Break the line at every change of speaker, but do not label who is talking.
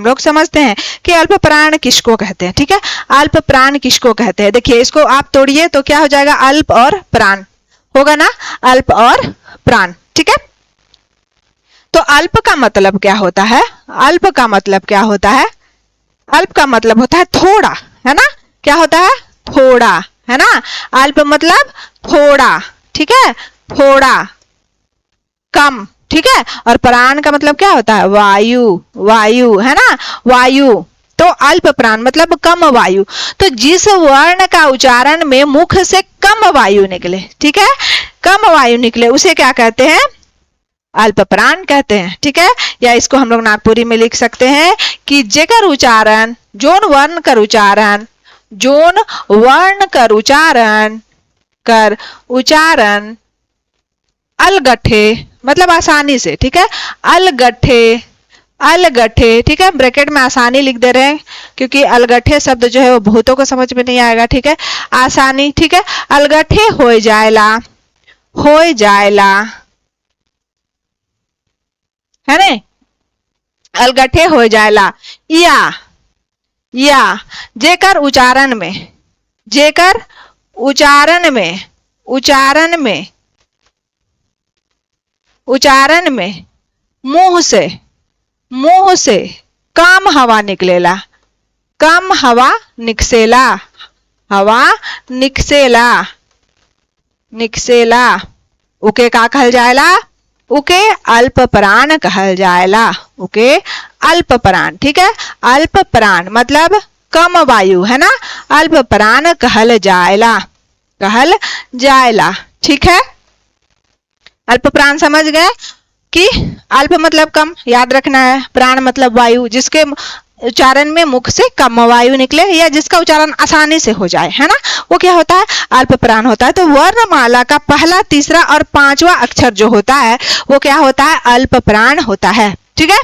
लोग समझते हैं कि अल्प प्राण किसको कहते हैं। ठीक है, अल्प प्राण किसको कहते हैं। देखिए इसको आप तोड़िए तो क्या हो जाएगा, अल्प और प्राण होगा ना, अल्प और प्राण। ठीक है, तो अल्प का मतलब क्या होता है, अल्प का मतलब क्या होता है, अल्प का मतलब होता है थोड़ा, है ना, क्या होता है, थोड़ा, है ना, अल्प मतलब थोड़ा। ठीक है, थोड़ा, कम। ठीक है, और प्राण का मतलब क्या होता है, वायु, वायु, है ना, वायु। तो अल्प प्राण मतलब कम वायु। तो जिस वर्ण का उच्चारण में मुख से कम वायु निकले, ठीक है, कम वायु निकले, उसे क्या कहते हैं, अल्प प्राण कहते हैं। ठीक है, या इसको हम लोग नागपुरी में लिख सकते हैं कि जेकर उच्चारण, जोन वर्ण कर उच्चारण, जोन वर्ण कर उच्चारण, कर उच्चारण अलगठे मतलब आसानी से। ठीक है, अलगठे, अलगठे। ठीक है, ब्रैकेट में आसानी लिख दे रहे हैं क्योंकि अलगठे शब्द जो है वो बहुतों को समझ में नहीं आएगा। ठीक है, आसानी। ठीक है, अलगठे हो जाएला, हो जाएला, है ना, अलगठे हो जाएला। या जेकर उच्चारण में, जेकर उच्चारण में, उच्चारण में, उच्चारण में मुंह से, मुंह से कम हवा निकलेला, कम हवा निकसेला, हवा निकसेला, निकसेला, उके का कहल जाएला, उके अल्प प्राण कहल जाएला, उके अल्प प्राण। ठीक है, अल्प प्राण मतलब कम वायु, है ना, अल्प प्राण कहल जाएला, कहल जाएला। ठीक है, अल्प प्राण समझ गए कि अल्प मतलब कम, याद रखना है, प्राण मतलब वायु, जिसके उच्चारण में मुख से कम वायु निकले या जिसका उच्चारण आसानी से हो जाए, है ना, वो क्या होता है, अल्प प्राण होता है। तो वर्णमाला का पहला, तीसरा और पांचवा अक्षर जो होता है वो क्या होता है, अल्प प्राण होता है। ठीक है।